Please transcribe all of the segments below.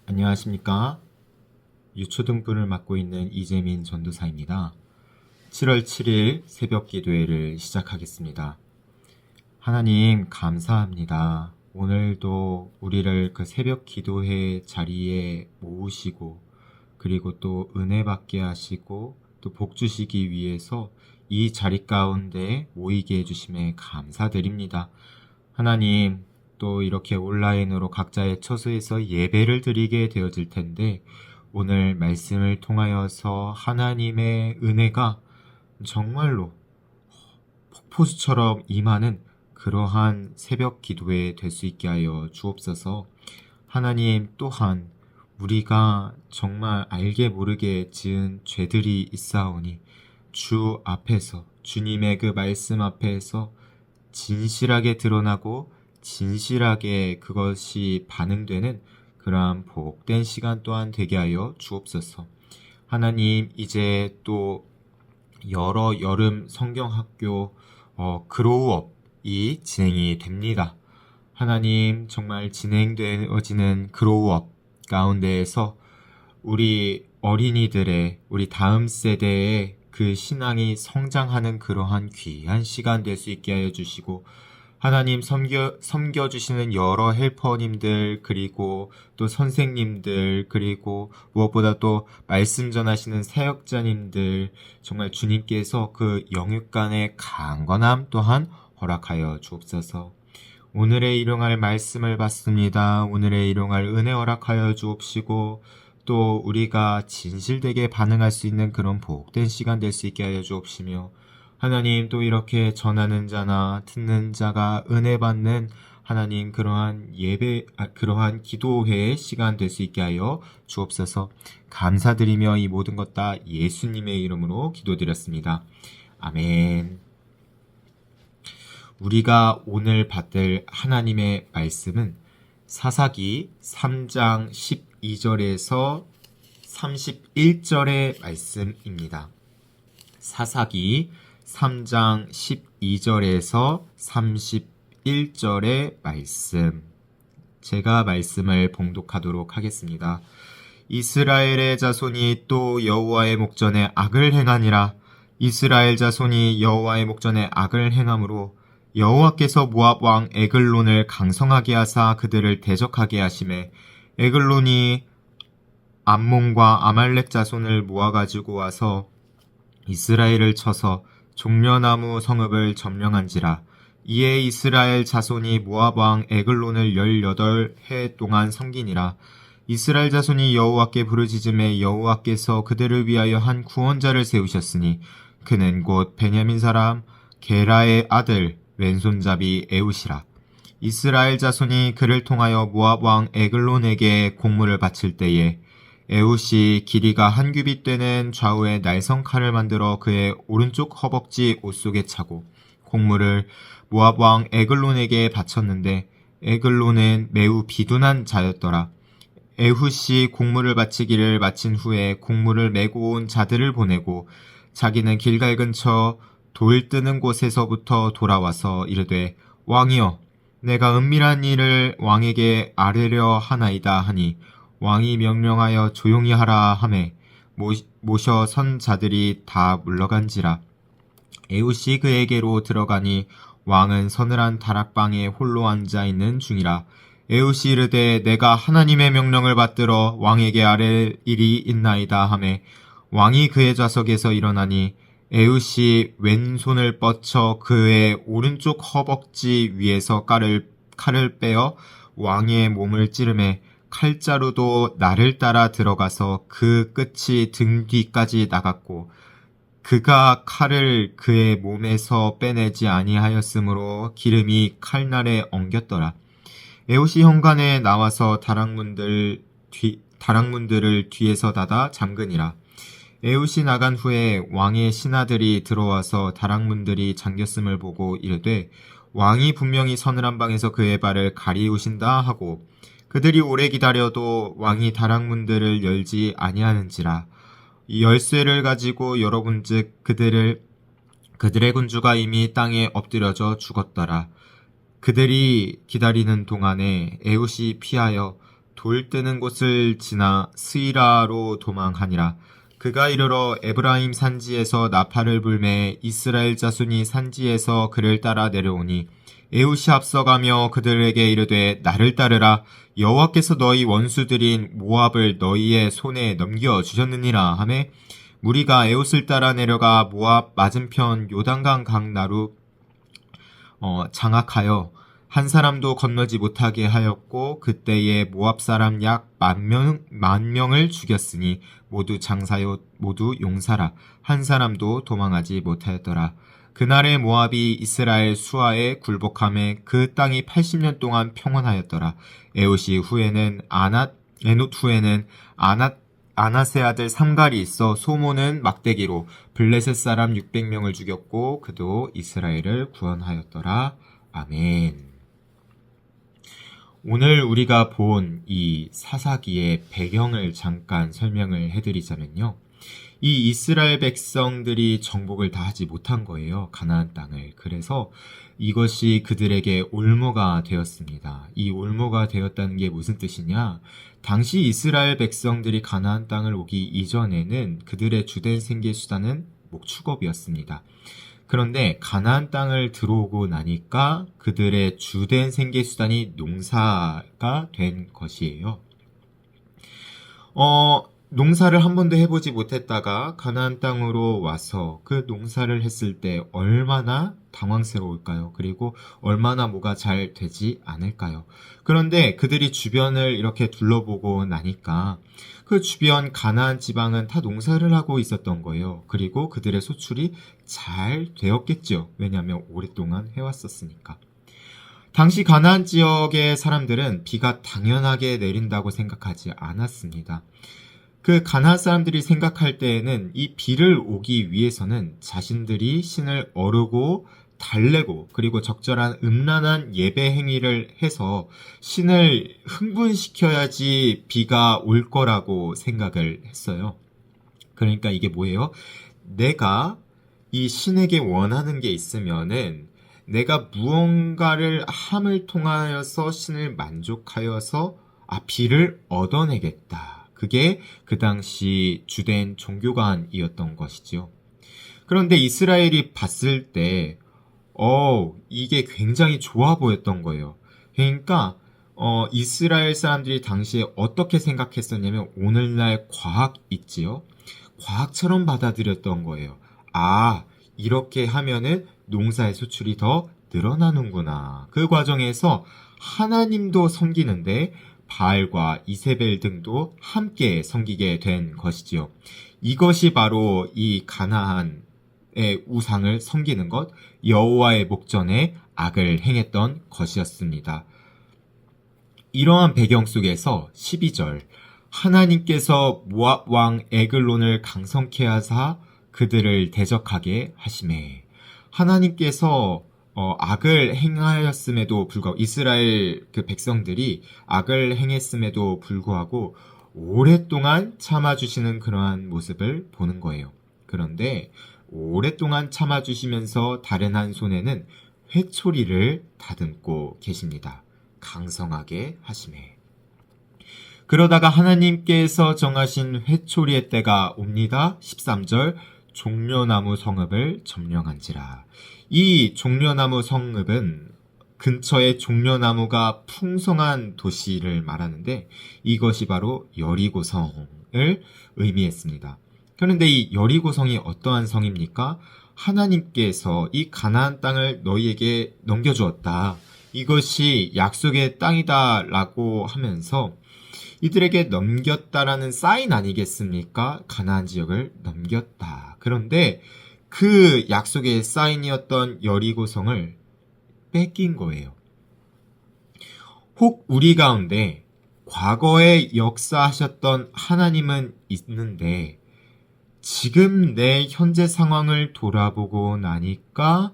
안녕하십니까? 유초등부를 맡고 있는 이재민 전도사입니다. 7월 7일 새벽 기도회를 시작하겠습니다. 하나님 감사합니다. 오늘도 우리를 그 새벽 기도회 자리에 모으시고 그리고 또 은혜 받게 하시고 또 복 주시기 위해서 이 자리 가운데 모이게 해주심에 감사드립니다. 하나님, 또 이렇게 온라인으로 각자의 처소에서 예배를 드리게 되어질 텐데 오늘 말씀을 통하여서 하나님의 은혜가 정말로 폭포수처럼 임하는 그러한 새벽 기도회 될 수 있게 하여 주옵소서. 하나님 또한 우리가 정말 알게 모르게 지은 죄들이 있사오니 주 앞에서 주님의 그 말씀 앞에서 진실하게 드러나고 진실하게 그것이 반응되는 그러한 복된 시간 또한 되게 하여 주옵소서. 하나님, 이제 또 여러 여름 성경학교 그로우업이 진행이 됩니다. 하나님, 정말 진행되어지는 그로우업 가운데에서 우리 어린이들의, 우리 다음 세대의 그 신앙이 성장하는 그러한 귀한 시간 될 수 있게 하여 주시고, 하나님 섬겨주시는 여러 헬퍼님들, 그리고 또 선생님들, 그리고 무엇보다 또 말씀 전하시는 사역자님들, 정말 주님께서 그 영육간의 강건함 또한 허락하여 주옵소서. 오늘의 일용할 말씀을 받습니다. 오늘의 일용할 은혜 허락하여 주옵시고 또 우리가 진실되게 반응할 수 있는 그런 복된 시간 될 수 있게 하여 주옵시며 하나님 또 이렇게 전하는 자나 듣는 자가 은혜 받는 하나님 그러한 그러한 기도회의 시간 될 수 있게 하여 주옵소서. 감사드리며 이 모든 것 다 예수님의 이름으로 기도드렸습니다. 아멘. 우리가 오늘 받을 하나님의 말씀은 사사기 3장 12절에서 31절의 말씀입니다. 사사기 3장 12절에서 31절의 말씀. 제가 말씀을 봉독하도록 하겠습니다. 이스라엘의 자손이 또 여호와의 목전에 악을 행하니라. 이스라엘 자손이 여호와의 목전에 악을 행함으로 여호와께서 모압 왕 에글론을 강성하게 하사 그들을 대적하게 하심에 에글론이 암몬과 아말렉 자손을 모아가지고 와서 이스라엘을 쳐서 종려나무 성읍을 점령한지라. 이에 이스라엘 자손이 모압 왕 에글론을 18해 동안 섬기니라. 이스라엘 자손이 여호와께 부르짖음에 여호와께서 그들을 위하여 한 구원자를 세우셨으니 그는 곧 베냐민 사람 게라의 아들 왼손잡이 에웃이라. 이스라엘 자손이 그를 통하여 모압 왕 에글론에게 공물을 바칠 때에 에웃이 길이가 한 규빗 되는 좌우에 날성 칼을 만들어 그의 오른쪽 허벅지 옷 속에 차고 공물을 모압 왕 에글론에게 바쳤는데 에글론은 매우 비둔한 자였더라. 에훗이 공물을 바치기를 마친 후에 공물을 메고 온 자들을 보내고 자기는 길갈 근처 돌 뜨는 곳에서부터 돌아와서 이르되 왕이여 내가 은밀한 일을 왕에게 아뢰려 하나이다 하니 왕이 명령하여 조용히 하라 하매 모셔 선 자들이 다 물러간지라. 에훗이 그에게로 들어가니 왕은 서늘한 다락방에 홀로 앉아 있는 중이라. 에훗이 이르되 내가 하나님의 명령을 받들어 왕에게 아랠 일이 있나이다 하매 왕이 그의 좌석에서 일어나니 에훗이 왼손을 뻗쳐 그의 오른쪽 허벅지 위에서 칼을 빼어 왕의 몸을 찌르매 칼자루도 날을 따라 들어가서 그 끝이 등 뒤까지 나갔고 그가 칼을 그의 몸에서 빼내지 아니하였으므로 기름이 칼날에 엉겼더라. 에훗이 현관에 나와서 다락문들을 뒤에서 닫아 잠그니라. 에훗이 나간 후에 왕의 신하들이 들어와서 다락문들이 잠겼음을 보고 이르되 왕이 분명히 서늘한 방에서 그의 발을 가리우신다 하고 그들이 오래 기다려도 왕이 다락문들을 열지 아니하는지라. 이 열쇠를 가지고 열어본즉 그들의 군주가 이미 땅에 엎드려져 죽었더라. 그들이 기다리는 동안에 에훗이 피하여 돌 뜨는 곳을 지나 스이라로 도망하니라. 그가 이르러 에브라임 산지에서 나팔을 불매 이스라엘 자손이 산지에서 그를 따라 내려오니 에훗이 앞서가며 그들에게 이르되 나를 따르라. 여호와께서 너희 원수들인 모압을 너희의 손에 넘겨주셨느니라 하매 무리가 에훗을 따라 내려가 모압 맞은편 요단강 강나루 장악하여 한 사람도 건너지 못하게 하였고 그때에 모압 사람 약 10,000명을 죽였으니 모두 장사요 모두 용사라. 한 사람도 도망하지 못하였더라. 그날에 모압이 이스라엘 수하에 굴복함에 그 땅이 80년 동안 평온하였더라. 에노트 후에는 아낫의 아들 삼갈이 있어 소모는 막대기로 블레셋 사람 600명을 죽였고 그도 이스라엘을 구원하였더라. 아멘. 오늘 우리가 본 이 사사기의 배경을 잠깐 설명을 해드리자면요. 이 이스라엘 백성들이 정복을 다 하지 못한 거예요. 가나안 땅을. 그래서 이것이 그들에게 올무가 되었습니다. 이 올무가 되었다는 게 무슨 뜻이냐? 당시 이스라엘 백성들이 가나안 땅을 오기 이전에는 그들의 주된 생계수단은 목축업이었습니다. 그런데 가나안 땅을 들어오고 나니까 그들의 주된 생계수단이 농사가 된 것이에요. 농사를 한 번도 해보지 못했다가 가나안 땅으로 와서 그 농사를 했을 때 얼마나 당황스러울까요? 그리고 얼마나 뭐가 잘 되지 않을까요? 그런데 그들이 주변을 이렇게 둘러보고 나니까 그 주변 가나안 지방은 다 농사를 하고 있었던 거예요. 그리고 그들의 소출이 잘 되었겠죠. 왜냐하면 오랫동안 해왔었으니까. 당시 가나안 지역의 사람들은 비가 당연하게 내린다고 생각하지 않았습니다. 그 가나안 사람들이 생각할 때에는 이 비를 오기 위해서는 자신들이 신을 어르고 달래고 그리고 적절한 음란한 예배 행위를 해서 신을 흥분시켜야지 비가 올 거라고 생각을 했어요. 그러니까 이게 뭐예요? 내가 이 신에게 원하는 게 있으면은 내가 무언가를 함을 통하여서 신을 만족하여서 비를 얻어내겠다. 그게 그 당시 주된 종교관이었던 것이죠. 그런데 이스라엘이 봤을 때 이게 굉장히 좋아 보였던 거예요. 그러니까 이스라엘 사람들이 당시에 어떻게 생각했었냐면 오늘날 과학 있지요? 과학처럼 받아들였던 거예요. 이렇게 하면은 농사의 수출이 더 늘어나는구나. 그 과정에서 하나님도 섬기는데 바알과 이세벨 등도 함께 섬기게 된 것이지요. 이것이 바로 이 가나안의 우상을 섬기는 것, 여호와의 목전에 악을 행했던 것이었습니다. 이러한 배경 속에서 12절 하나님께서 모압 왕 에글론을 강성케 하사 그들을 대적하게 하시매 하나님께서 악을 행하였음에도 불구하고 이스라엘 그 백성들이 악을 행했음에도 불구하고 오랫동안 참아주시는 그러한 모습을 보는 거예요. 그런데 오랫동안 참아주시면서 다른 한 손에는 회초리를 다듬고 계십니다. 강성하게 하시매. 그러다가 하나님께서 정하신 회초리의 때가 옵니다. 13절 종려나무 성읍을 점령한지라. 이 종려나무 성읍은 근처에 종려나무가 풍성한 도시를 말하는데 이것이 바로 여리고성을 의미했습니다. 그런데 이 여리고성이 어떠한 성입니까? 하나님께서 이 가나안 땅을 너희에게 넘겨주었다. 이것이 약속의 땅이다 라고 하면서 이들에게 넘겼다라는 사인 아니겠습니까? 가나안 지역을 넘겼다. 그런데 그 약속의 사인이었던 여리고성을 뺏긴 거예요. 혹 우리 가운데 과거에 역사하셨던 하나님은 있는데 지금 내 현재 상황을 돌아보고 나니까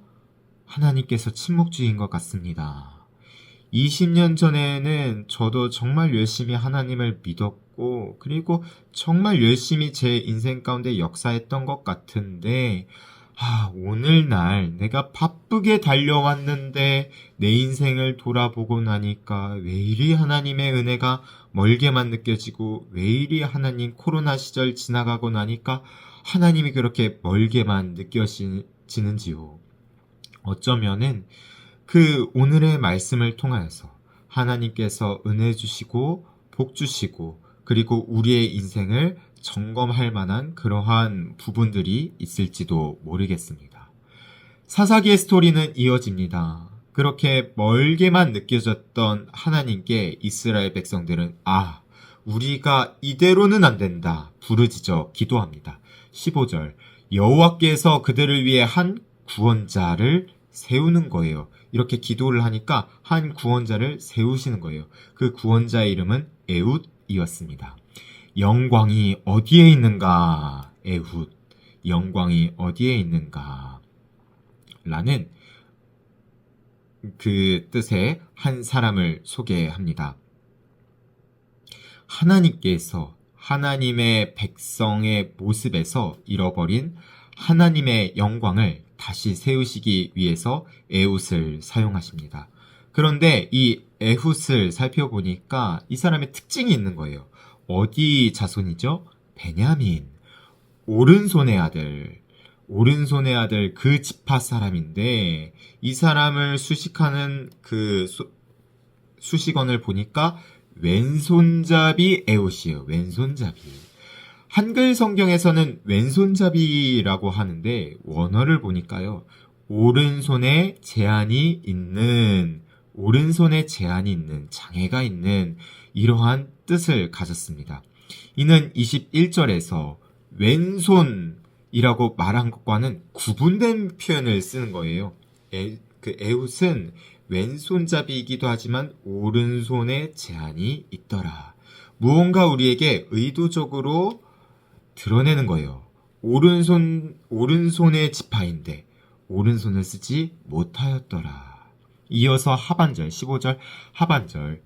하나님께서 침묵주의인 것 같습니다. 20년 전에는 저도 정말 열심히 하나님을 믿었고 그리고 정말 열심히 제 인생 가운데 역사했던 것 같은데 오늘날 내가 바쁘게 달려왔는데 내 인생을 돌아보고 나니까 왜 이리 하나님의 은혜가 멀게만 느껴지고 왜 이리 하나님 코로나 시절 지나가고 나니까 하나님이 그렇게 멀게만 느껴지는지요. 어쩌면은 그 오늘의 말씀을 통하여서 하나님께서 은혜 주시고 복 주시고 그리고 우리의 인생을 점검할 만한 그러한 부분들이 있을지도 모르겠습니다. 사사기의 스토리는 이어집니다. 그렇게 멀게만 느껴졌던 하나님께 이스라엘 백성들은 우리가 이대로는 안 된다 부르짖어 기도합니다. 15절 여호와께서 그들을 위해 한 구원자를 세우는 거예요. 이렇게 기도를 하니까 한 구원자를 세우시는 거예요. 그 구원자의 이름은 에훗이었습니다. 영광이 어디에 있는가? 에훗. 영광이 어디에 있는가? 라는 그 뜻의 한 사람을 소개합니다. 하나님께서 하나님의 백성의 모습에서 잃어버린 하나님의 영광을 다시 세우시기 위해서 에훗을 사용하십니다. 그런데 이 에훗을 살펴보니까 이 사람의 특징이 있는 거예요. 어디 자손이죠? 베냐민. 오른손의 아들 그 지파 사람인데 이 사람을 수식하는 그 수식어를 보니까 왼손잡이 에훗이에요. 왼손잡이. 한글 성경에서는 왼손잡이라고 하는데 원어를 보니까요. 오른손에 제한이 있는, 장애가 있는 이러한 뜻을 가졌습니다. 이는 21절에서 왼손이라고 말한 것과는 구분된 표현을 쓰는 거예요. 그 에훗은 왼손잡이이기도 하지만 오른손에 제한이 있더라. 무언가 우리에게 의도적으로 드러내는 거예요. 오른손의 지파인데 오른손을 쓰지 못하였더라. 이어서 하반절, 15절 하반절.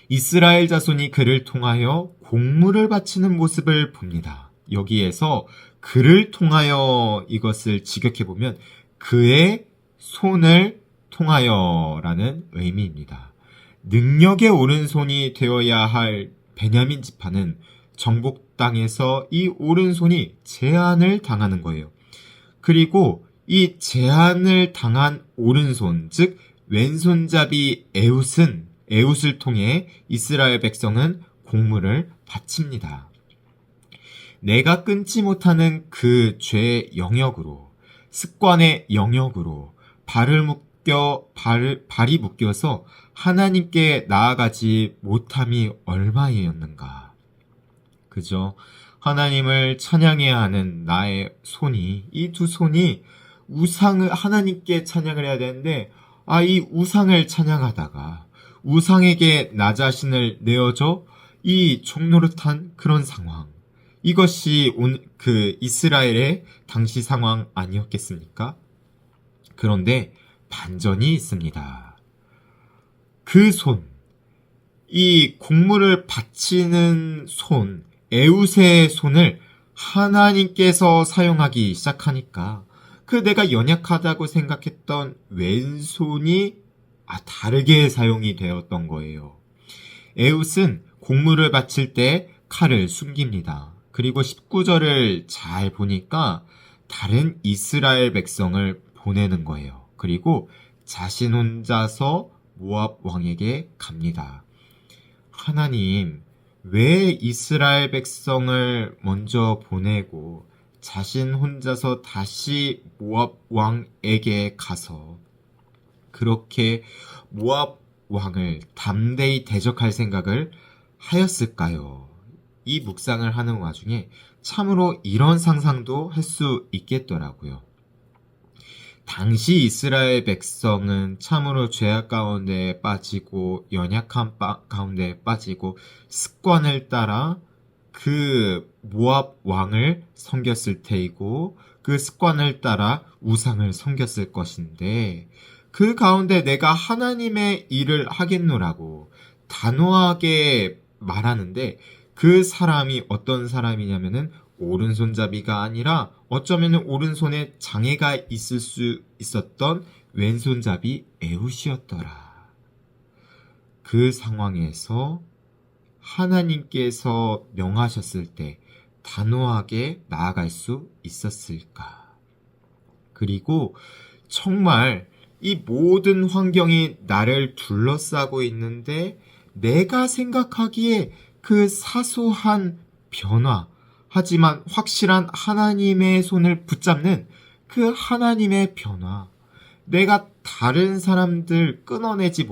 이스라엘 자손이 그를 통하여 곡물을 바치는 모습을 봅니다. 여기에서 그를 통하여 이것을 직역해보면 그의 손을 통하여라는 의미입니다. 능력의 오른손이 되어야 할 베냐민 지파는 정복 땅에서 이 오른손이 제한을 당하는 거예요. 그리고 이 제한을 당한 오른손, 즉 왼손잡이 에훗을 통해 이스라엘 백성은 곡물을 바칩니다. 내가 끊지 못하는 그 죄의 영역으로, 습관의 영역으로 발이 묶여서 하나님께 나아가지 못함이 얼마였는가. 그죠? 하나님을 찬양해야 하는 나의 손이, 이 두 손이 하나님께 찬양을 해야 되는데, 이 우상을 찬양하다가 우상에게 나 자신을 내어줘 이 종노릇한 그런 상황. 이것이 그 이스라엘의 당시 상황 아니었겠습니까? 그런데 반전이 있습니다. 그 손, 이 곡물을 바치는 손, 에훗의 손을 하나님께서 사용하기 시작하니까 그 내가 연약하다고 생각했던 왼손이 다르게 사용이 되었던 거예요. 에훗은 곡물을 바칠 때 칼을 숨깁니다. 그리고 19절을 잘 보니까 다른 이스라엘 백성을 보내는 거예요. 그리고 자신 혼자서 모압 왕에게 갑니다. 하나님, 왜 이스라엘 백성을 먼저 보내고 자신 혼자서 다시 모압 왕에게 가서 그렇게 모압 왕을 담대히 대적할 생각을 하였을까요? 이 묵상을 하는 와중에 참으로 이런 상상도 할 수 있겠더라고요. 당시 이스라엘 백성은 참으로 죄악 가운데 빠지고 연약함 가운데 빠지고 습관을 따라 그 모압 왕을 섬겼을 테이고 그 습관을 따라 우상을 섬겼을 것인데 그 가운데 내가 하나님의 일을 하겠노라고 단호하게 말하는데 그 사람이 어떤 사람이냐면은 오른손잡이가 아니라 어쩌면 오른손에 장애가 있을 수 있었던 왼손잡이 에훗이었더라. 그 상황에서 하나님께서 명하셨을 때 단호하게 나아갈 수 있었을까? 그리고 정말 이 모든 환경이 나를 둘러싸고 있는데 내가 생각하기에 그 사소한 변화, 하지만 확실한 하나님의 손을 붙잡는 그 하나님의 변화, 내가 다른 사람들 끊어내지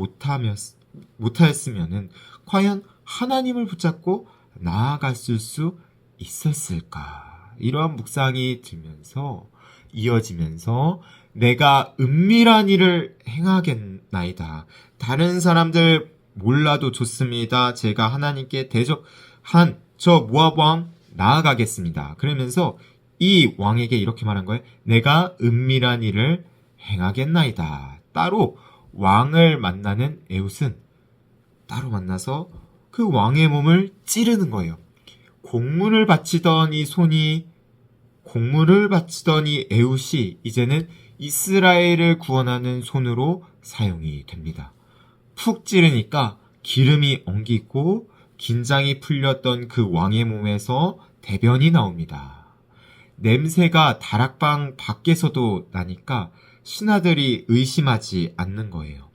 못하였으면 과연 하나님을 붙잡고 나아갔을 수 있었을까? 이러한 묵상이 들면서 이어지면서 내가 은밀한 일을 행하겠나이다. 다른 사람들 몰라도 좋습니다. 제가 하나님께 대적한 저 모압 왕 나아가겠습니다. 그러면서 이 왕에게 이렇게 말한 거예요. 내가 은밀한 일을 행하겠나이다. 따로 왕을 만나는 에훗은 따로 만나서 그 왕의 몸을 찌르는 거예요. 곡물을 바치던 이 에훗이 이제는 이스라엘을 구원하는 손으로 사용이 됩니다. 푹 찌르니까 기름이 엉기고 긴장이 풀렸던 그 왕의 몸에서 대변이 나옵니다. 냄새가 다락방 밖에서도 나니까 신하들이 의심하지 않는 거예요.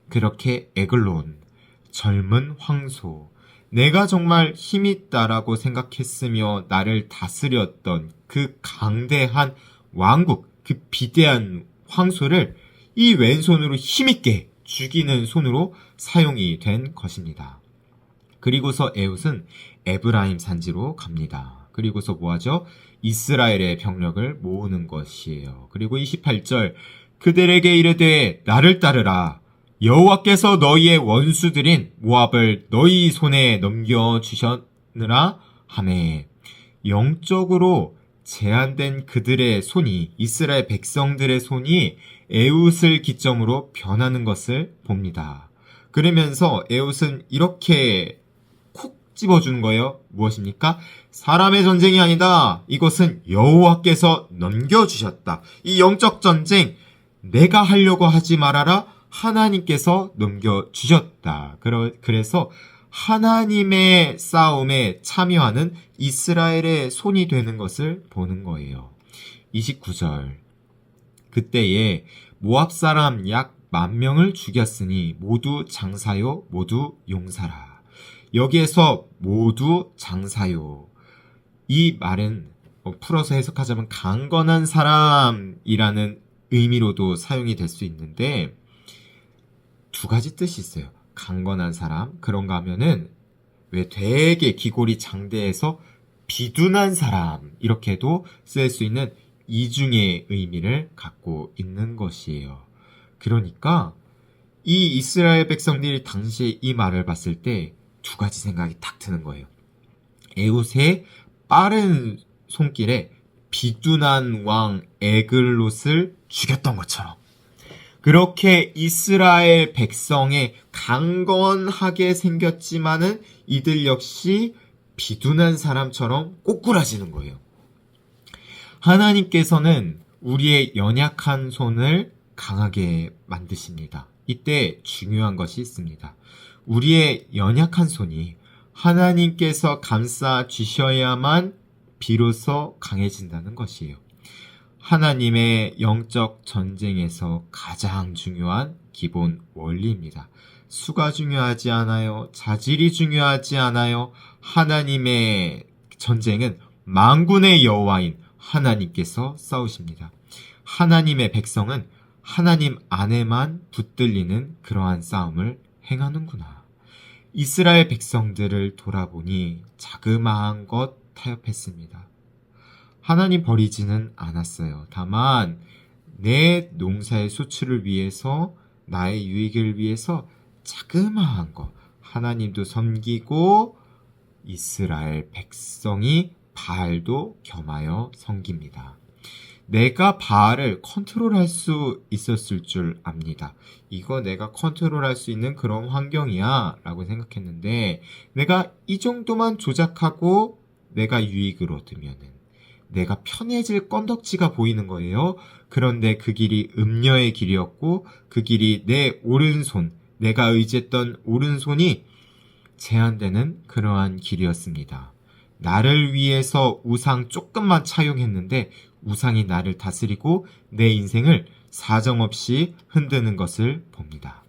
그렇게 에글론, 젊은 황소, 내가 정말 힘있다라고 생각했으며 나를 다스렸던 그 강대한 왕국, 그 비대한 황소를 이 왼손으로 힘있게 죽이는 손으로 사용이 된 것입니다. 그리고서 에훗은 에브라임 산지로 갑니다. 그리고서 뭐하죠? 이스라엘의 병력을 모으는 것이에요. 그리고 28절, 그들에게 이르되 나를 따르라. 여호와께서 너희의 원수들인 모압을 너희 손에 넘겨주셨느라 하매. 영적으로 제한된 그들의 손이, 이스라엘 백성들의 손이 에훗을 기점으로 변하는 것을 봅니다. 그러면서 에훗은 이렇게 콕 집어주는 거예요. 무엇입니까? 사람의 전쟁이 아니다. 이것은 여호와께서 넘겨주셨다. 이 영적 전쟁 내가 하려고 하지 말아라. 하나님께서 넘겨주셨다. 그래서 하나님의 싸움에 참여하는 이스라엘의 손이 되는 것을 보는 거예요. 29절, 그때에 모압 사람 약 10,000명을 죽였으니 모두 장사요 모두 용사라. 여기에서 모두 장사요, 이 말은 풀어서 해석하자면 강건한 사람이라는 의미로도 사용이 될 수 있는데 두 가지 뜻이 있어요. 강건한 사람, 그런가 하면은 왜 되게 기골이 장대해서 비둔한 사람, 이렇게도 쓸 수 있는 이중의 의미를 갖고 있는 것이에요. 그러니까 이 이스라엘 백성들이 당시에 이 말을 봤을 때 두 가지 생각이 딱 드는 거예요. 에훗의 빠른 손길에 비둔한 왕 에글롯을 죽였던 것처럼, 그렇게 이스라엘 백성의 강건하게 생겼지만은 이들 역시 비둔한 사람처럼 꼬꾸라지는 거예요. 하나님께서는 우리의 연약한 손을 강하게 만드십니다. 이때 중요한 것이 있습니다. 우리의 연약한 손이 하나님께서 감싸 주셔야만 비로소 강해진다는 것이에요. 하나님의 영적 전쟁에서 가장 중요한 기본 원리입니다. 수가 중요하지 않아요. 자질이 중요하지 않아요. 하나님의 전쟁은 만군의 여호와인 하나님께서 싸우십니다. 하나님의 백성은 하나님 안에만 붙들리는 그러한 싸움을 행하는구나. 이스라엘 백성들을 돌아보니 자그마한 것 타협했습니다. 하나님 버리지는 않았어요. 다만 내 농사의 수출을 위해서, 나의 유익을 위해서 자그마한 것, 하나님도 섬기고 이스라엘 백성이 바알도 겸하여 섬깁니다. 내가 바알을 컨트롤할 수 있었을 줄 압니다. 이거 내가 컨트롤할 수 있는 그런 환경이야 라고 생각했는데, 내가 이 정도만 조작하고 내가 유익을 얻으면은, 내가 편해질 건덕지가 보이는 거예요. 그런데 그 길이 음녀의 길이었고 그 길이 내 오른손, 내가 의지했던 오른손이 제한되는 그러한 길이었습니다. 나를 위해서 우상 조금만 차용했는데 우상이 나를 다스리고 내 인생을 사정없이 흔드는 것을 봅니다.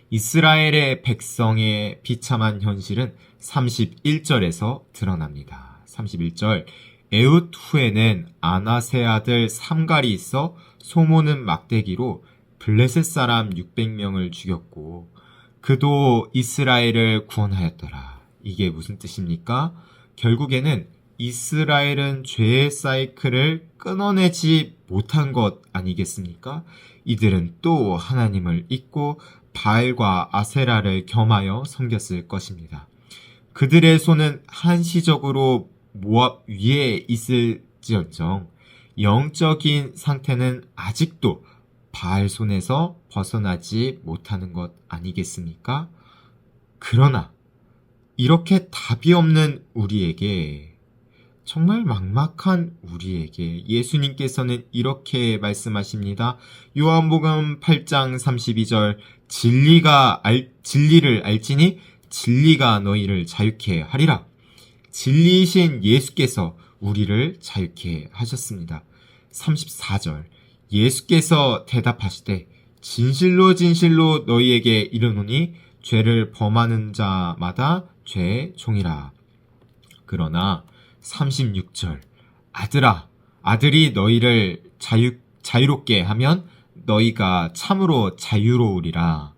이스라엘의 백성의 비참한 현실은 31절에서 드러납니다. 31절, 에웃 후에는 아나세 아들 삼갈이 있어 소모는 막대기로 블레셋 사람 600명을 죽였고 그도 이스라엘을 구원하였더라. 이게 무슨 뜻입니까? 결국에는 이스라엘은 죄의 사이클을 끊어내지 못한 것 아니겠습니까? 이들은 또 하나님을 잊고 바알과 아세라를 겸하여 섬겼을 것입니다. 그들의 손은 한시적으로 모압 위에 있을지언정 영적인 상태는 아직도 바알 손에서 벗어나지 못하는 것 아니겠습니까? 그러나 이렇게 답이 없는 우리에게, 정말 막막한 우리에게 예수님께서는 이렇게 말씀하십니다. 요한복음 8장 32절, 진리를 알지니 진리가 너희를 자유케 하리라. 진리이신 예수께서 우리를 자유케 하셨습니다. 34절, 예수께서 대답하시되 진실로 진실로 너희에게 이르노니 죄를 범하는 자마다 죄의 종이라. 그러나 36절, 아들아, 아들이 너희를 자유롭게 하면 너희가 참으로 자유로우리라.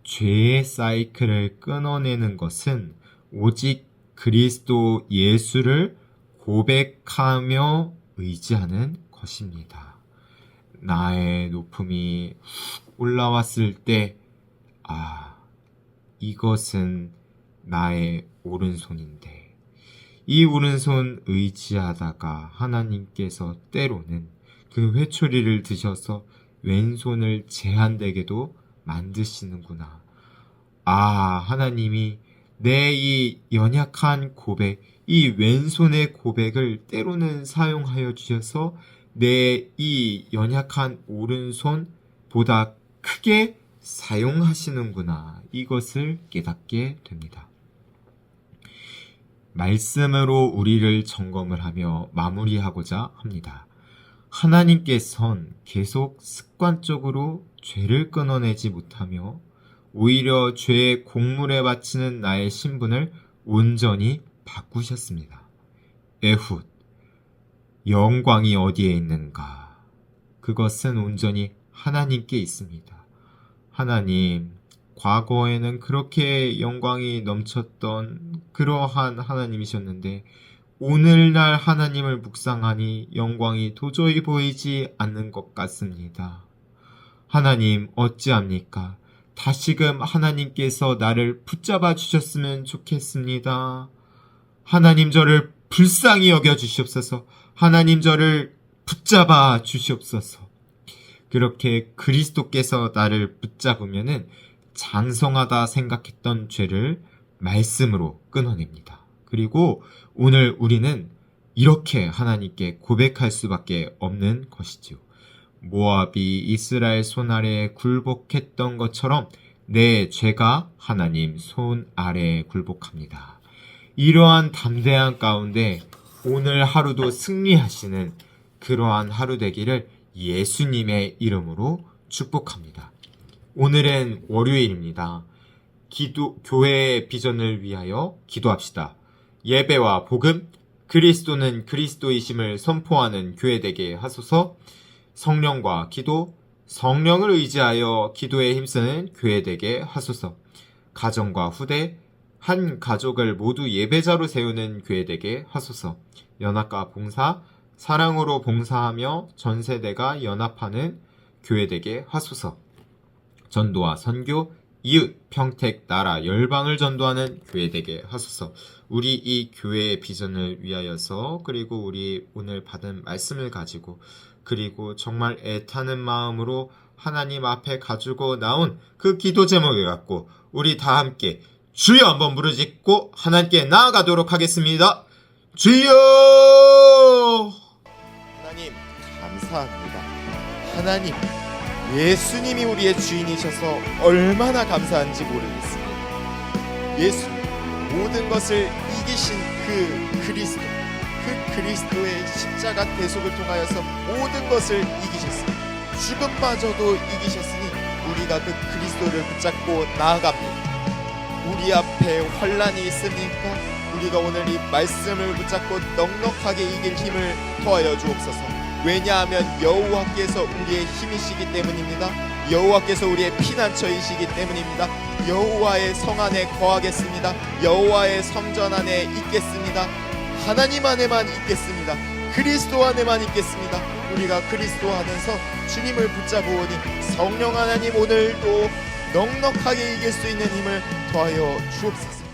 죄의 사이클을 끊어내는 것은 오직 그리스도 예수를 고백하며 의지하는 것입니다. 나의 높음이 올라왔을 때, 이것은 나의 오른손인데, 이 오른손 의지하다가 하나님께서 때로는 그 회초리를 드셔서 왼손을 제한되게도 만드시는구나. 하나님이 내 이 연약한 고백, 이 왼손의 고백을 때로는 사용하여 주셔서 내 이 연약한 오른손보다 크게 사용하시는구나. 이것을 깨닫게 됩니다. 말씀으로 우리를 점검을 하며 마무리하고자 합니다. 하나님께선 계속 습관적으로 죄를 끊어내지 못하며 오히려 죄의 공물에 바치는 나의 신분을 온전히 바꾸셨습니다. 에훗, 영광이 어디에 있는가? 그것은 온전히 하나님께 있습니다. 하나님, 과거에는 그렇게 영광이 넘쳤던 그러한 하나님이셨는데 오늘날 하나님을 묵상하니 영광이 도저히 보이지 않는 것 같습니다. 하나님, 어찌합니까? 다시금 하나님께서 나를 붙잡아 주셨으면 좋겠습니다. 하나님, 저를 불쌍히 여겨 주시옵소서. 하나님, 저를 붙잡아 주시옵소서. 그렇게 그리스도께서 나를 붙잡으면은 장성하다 생각했던 죄를 말씀으로 끊어냅니다. 그리고 오늘 우리는 이렇게 하나님께 고백할 수밖에 없는 것이지요. 모압이 이스라엘 손 아래에 굴복했던 것처럼 내 죄가 하나님 손 아래에 굴복합니다. 이러한 담대한 가운데 오늘 하루도 승리하시는 그러한 하루 되기를 예수님의 이름으로 축복합니다. 오늘은 월요일입니다. 교회의 비전을 위하여 기도합시다. 예배와 복음, 그리스도는 그리스도이심을 선포하는 교회 되게 하소서. 성령과 기도, 성령을 의지하여 기도에 힘쓰는 교회 되게 하소서. 가정과 후대, 한 가족을 모두 예배자로 세우는 교회 되게 하소서. 연합과 봉사, 사랑으로 봉사하며 전 세대가 연합하는 교회 되게 하소서. 전도와 선교, 이웃, 평택, 나라, 열방을 전도하는 교회 되게 하소서. 우리 이 교회의 비전을 위하여서, 그리고 우리 오늘 받은 말씀을 가지고, 그리고 정말 애타는 마음으로 하나님 앞에 가지고 나온 그 기도 제목을 갖고 우리 다 함께 주여 한번 부르짖고 하나님께 나아가도록 하겠습니다. 주여! 하나님 감사합니다. 하나님, 예수님이 우리의 주인이셔서 얼마나 감사한지 모르겠습니다. 예수, 모든 것을 이기신 그 그리스도의 십자가 대속을 통하여서 모든 것을 이기셨습니다. 죽음마저도 이기셨으니 우리가 그 그리스도를 붙잡고 나아갑니다. 우리 앞에 환난이 있습니까? 우리가 오늘 이 말씀을 붙잡고 넉넉하게 이길 힘을 더하여 주옵소서. 왜냐하면 여호와께서 우리의 힘이시기 때문입니다. 여호와께서 우리의 피난처이시기 때문입니다. 여호와의 성 안에 거하겠습니다. 여호와의 성전 안에 있겠습니다. 하나님 안에만 있겠습니다. 그리스도 안에만 있겠습니다. 우리가 그리스도 안에서 주님을 붙잡으오니 성령 하나님 오늘도 넉넉하게 이길 수 있는 힘을 더하여 주옵소서.